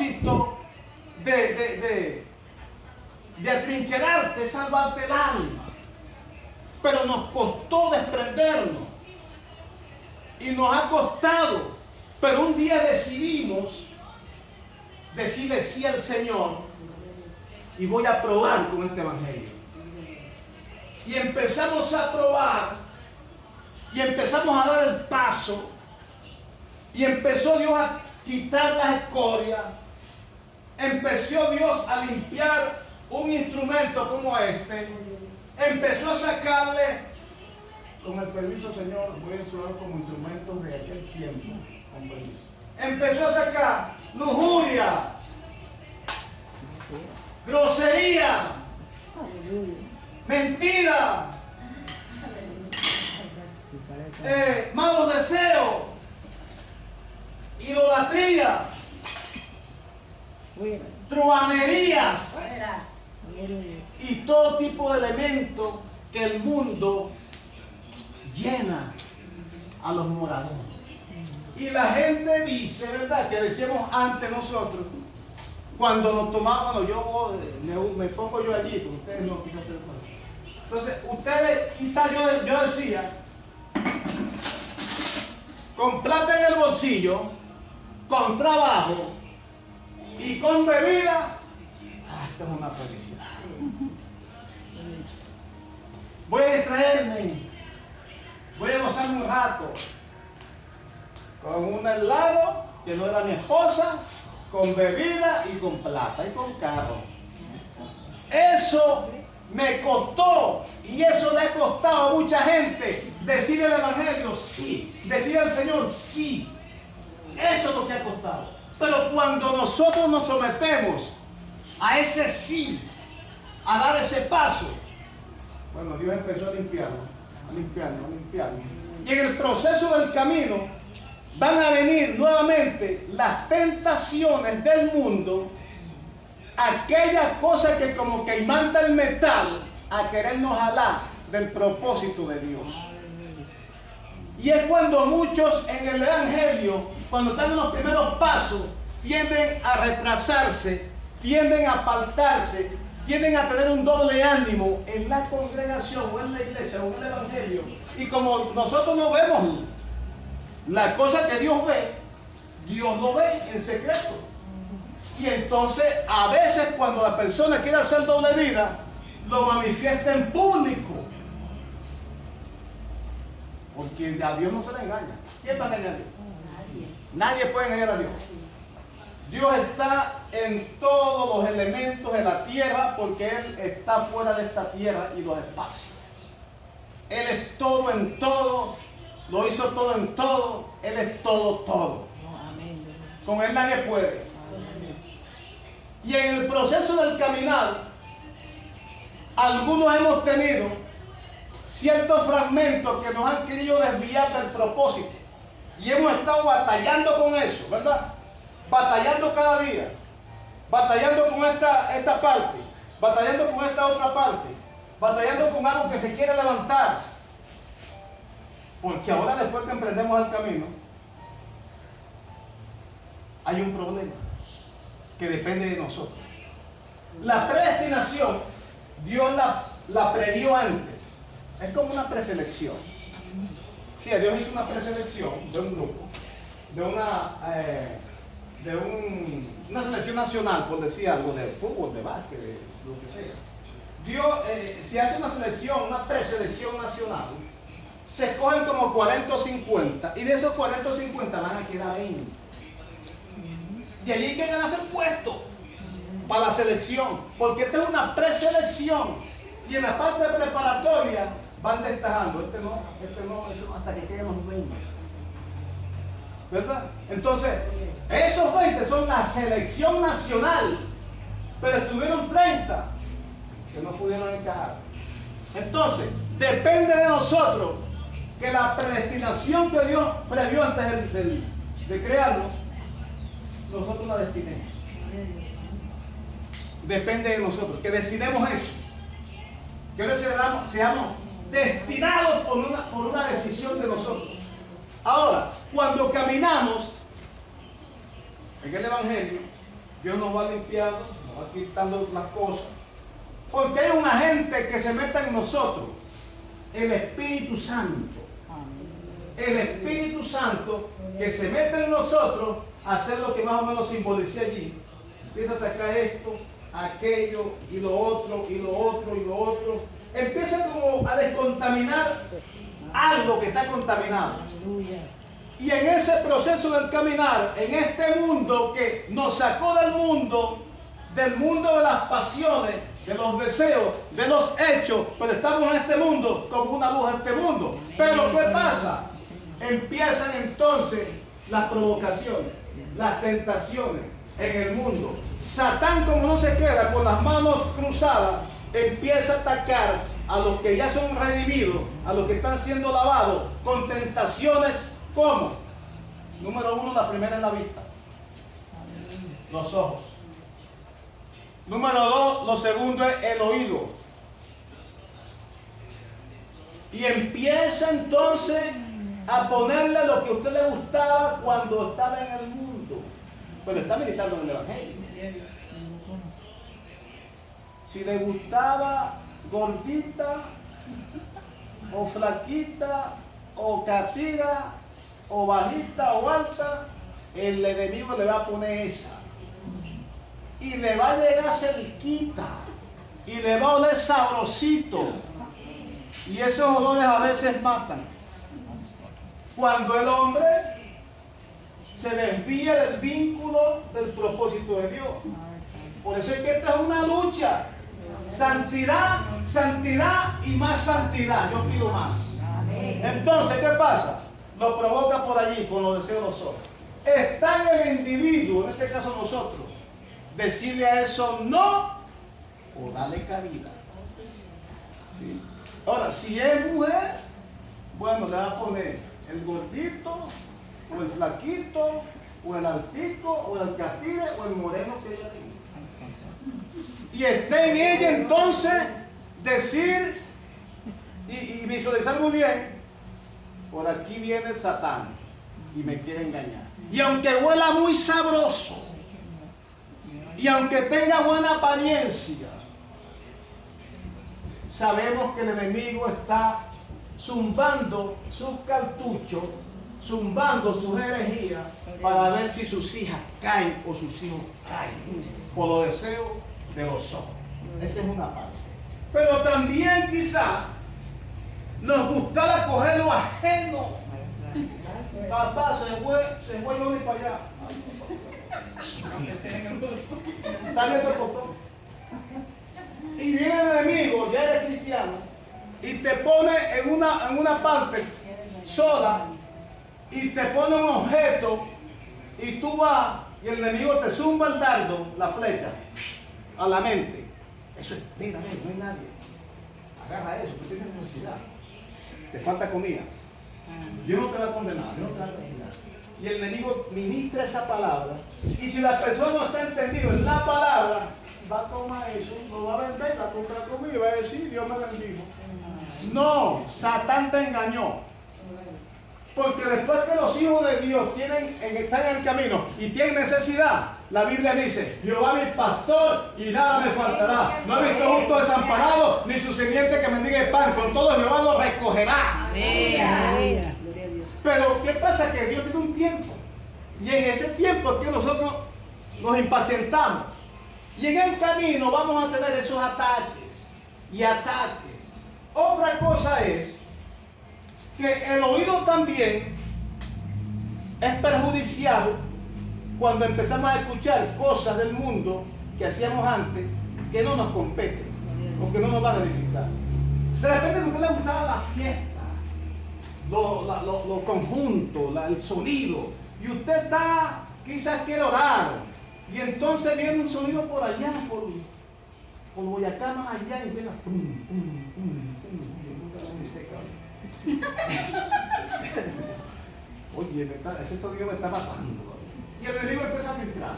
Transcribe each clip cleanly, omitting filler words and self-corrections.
propósito de atrincherarte, salvarte el alma. Pero nos costó desprendernos. Y nos ha costado. Pero un día decidimos decirle sí al Señor. Y voy a probar con este evangelio. Y empezamos a probar. Y empezamos a dar el paso. Y empezó Dios a quitar las escorias. Empezó Dios a limpiar un instrumento como este. Empezó a sacarle, con el permiso, Señor, voy a usar como instrumentos de aquel tiempo. Con permiso. Empezó a sacar lujuria, grosería, mentira, malos deseos, idolatría, truhanerías y todo tipo de elementos que el mundo llena a los moradores. Y la gente dice, ¿verdad? Que decíamos antes nosotros, cuando nos tomábamos, me pongo yo allí, porque ustedes no, quizás ustedes no. Entonces, ustedes, quizás yo decía, con plata en el bolsillo, con trabajo y con bebida, esto es una felicidad. Voy a distraerme, voy a gozarme un rato con un helado que no era mi esposa, con bebida y con plata y con carro. Eso me costó, y eso le ha costado a mucha gente decir el evangelio, sí, decir al Señor, sí. Eso es lo que ha costado. Pero cuando nosotros nos sometemos a ese sí, a dar ese paso, bueno, Dios empezó a limpiarlo. Y en el proceso del camino van a venir nuevamente las tentaciones del mundo, aquellas cosas que como que imanta el metal a querernos jalar del propósito de Dios. Y es cuando muchos en el evangelio, cuando están en los primeros pasos, tienden a retrasarse, tienden a apartarse, tienden a tener un doble ánimo en la congregación o en la iglesia o en el evangelio. Y como nosotros no vemos la cosa que Dios ve, Dios lo ve en secreto. Y entonces a veces cuando la persona quiere hacer doble vida, lo manifiesta en público. Porque a Dios no se le engaña. ¿Quién va a engañar a Dios? Nadie puede engañar a Dios. Dios está en todos los elementos de la tierra porque Él está fuera de esta tierra y los espacios. Él es todo en todo, lo hizo todo en todo, Él es todo. Con Él nadie puede. Y en el proceso del caminar, algunos hemos tenido ciertos fragmentos que nos han querido desviar del propósito. Y hemos estado batallando con eso, ¿verdad? Batallando cada día, batallando con esta parte, batallando con esta otra parte, batallando con algo que se quiere levantar. Porque ahora, después que emprendemos el camino, hay un problema que depende de nosotros. La predestinación, Dios la previó antes. Es como una preselección. Sí, Dios hizo una preselección de un grupo, de una selección nacional, por decir algo, de fútbol, de básquet, de lo que sea. Dios, si hace una selección, una preselección nacional, se escogen como 40 o 50, y de esos 40 o 50 van a quedar 20. Y allí hay que ganarse el puesto para la selección, porque esta es una preselección, y en la parte preparatoria van destajando, este no, hasta que queden los 20. ¿Verdad? Entonces, esos 20 son la selección nacional, pero estuvieron 30 que no pudieron encajar. Entonces, depende de nosotros que la predestinación que Dios previó antes de crearlo, nosotros la destinemos. Depende de nosotros, que destinemos eso. Que ahora seamos destinados por una decisión de nosotros. Ahora, cuando caminamos en el evangelio, Dios nos va limpiando, nos va quitando las cosas. Porque hay un agente que se mete en nosotros, el Espíritu Santo. El Espíritu Santo que se mete en nosotros a hacer lo que más o menos simbolicé allí. Empieza a sacar esto, aquello, y lo otro, y lo otro, y lo otro. Empieza como a descontaminar algo que está contaminado. Y en ese proceso del caminar, en este mundo que nos sacó del mundo de las pasiones, de los deseos, de los hechos, pero estamos en este mundo como una luz a este mundo. Pero ¿qué pasa? Empiezan entonces las provocaciones, las tentaciones en el mundo. Satán, como no se queda con las manos cruzadas, empieza a atacar a los que ya son redimidos, a los que están siendo lavados, con tentaciones como, número uno, la primera es la vista, los ojos. Número dos, lo segundo es el oído. Y empieza entonces a ponerle lo que a usted le gustaba cuando estaba en el mundo. Pero está meditando en el Evangelio. Si le gustaba gordita, o flaquita, o catira, o bajita, o alta, el enemigo le va a poner esa. Y le va a llegar cerquita. Y le va a oler sabrosito. Y esos olores a veces matan. Cuando el hombre se desvía del vínculo del propósito de Dios. Por eso es que esta es una lucha. Santidad, santidad y más santidad. Yo pido más. Entonces, ¿qué pasa? Lo provoca por allí con los deseos de los ojos. Está en el individuo, en este caso nosotros, decirle a eso no o darle cabida. ¿Sí? Ahora, si es mujer, bueno, le va a poner el gordito, o el flaquito, o el altito, o el catire, o el moreno que ella tenga. Y está en ella entonces decir y visualizar muy bien, por aquí viene el Satán y me quiere engañar. Y aunque huela muy sabroso, y aunque tenga buena apariencia, sabemos que el enemigo está zumbando sus cartuchos, zumbando sus herejías para ver si sus hijas caen o sus hijos caen por los deseos de los ojos. Esa es una parte. Pero también quizá nos gustara coger lo ajeno. Papá, se fue Johnny para allá. Está viendo el botón. Y viene el enemigo, ya eres cristiano, y te pone en una parte sola, y te pone un objeto, y tú vas, y el enemigo te zumba el dardo, la flecha, a la mente. Eso es, mira, no hay nadie. Agarra eso, tú tienes necesidad. Te falta comida. Dios no te va a condenar, Dios no te va a condenar. Y el enemigo ministra esa palabra. Y si la persona no está entendido en la palabra, va a tomar eso, lo va a vender, va a comprar comida y va a decir, Dios me bendijo. No, Satán te engañó. Porque después que los hijos de Dios están en el camino y tienen necesidad, la Biblia dice, Jehová mi pastor y nada me faltará. No he visto justo desamparado, ni su simiente que mendigue pan. Con todo Jehová lo recogerá. Amén. Pero ¿qué pasa? Que Dios tiene un tiempo. Y en ese tiempo es que nosotros nos impacientamos. Y en el camino vamos a tener esos ataques y ataques. Otra cosa es que el oído también es perjudicial cuando empezamos a escuchar cosas del mundo que hacíamos antes que no nos competen o que no nos van a edificar. De repente a usted le gustaba la fiesta, los conjuntos, el sonido, y usted quizás quiere orar, y entonces viene un sonido por allá, por Boyacá más allá, y empieza pum, pum, pum, pum. Oye, ese sonido me está matando. Y el enemigo empieza a filtrar.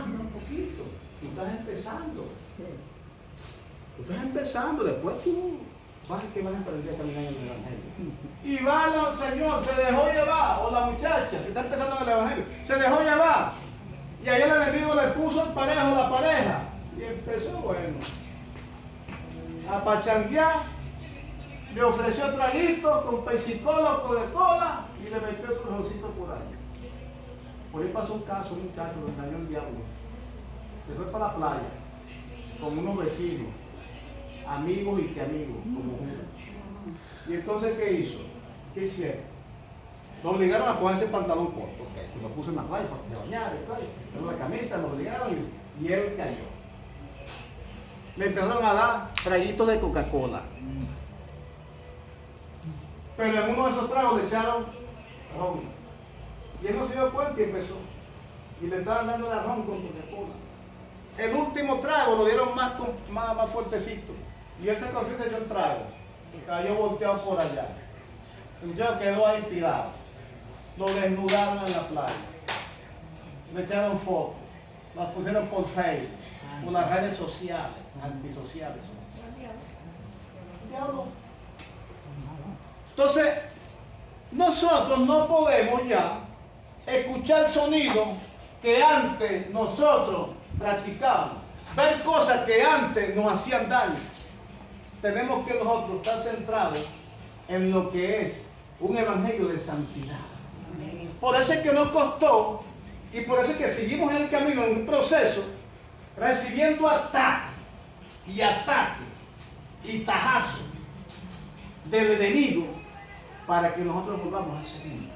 Un poquito. Tú estás empezando. Después tú vas a aprender a caminar en el Evangelio. Y va el Señor, se dejó llevar, o la muchacha que está empezando en el Evangelio, se dejó llevar. Y allá el enemigo parejo la pareja. Y empezó, bueno, a pachanguear, le ofreció traguitos con pesicolo, Coca-Cola y le metió su roncito por ahí. Por ahí pasó un caso, un muchacho, lo engañó el diablo. Se fue para la playa con unos vecinos, amigos y que amigos, como uno. Y entonces, ¿qué hizo? ¿Qué hicieron? Lo obligaron a ponerse el pantalón corto, porque se lo puso en la playa para que se bañara, en la camisa, lo obligaron y él cayó. Le empezaron a dar traguitos de Coca-Cola. Pero en uno de esos tragos le echaron ron. Y él no se dio cuenta y empezó. Y le estaban dando la ron con Coca-Cola. El último trago lo dieron más fuertecito. Y él se cogió y se echó el trago. Y cayó volteado por allá. Y yo quedó ahí tirado. Lo desnudaron en la playa. Le echaron fotos. Las pusieron por Facebook, por las redes sociales, antisociales. Diablo. Entonces, nosotros no podemos ya escuchar sonidos que antes nosotros practicábamos, ver cosas que antes nos hacían daño. Tenemos que nosotros estar centrados en lo que es un evangelio de santidad. Por eso es que nos costó y por eso es que seguimos en el camino, en un proceso, recibiendo ataque y tajazo del enemigo para que nosotros volvamos a seguir.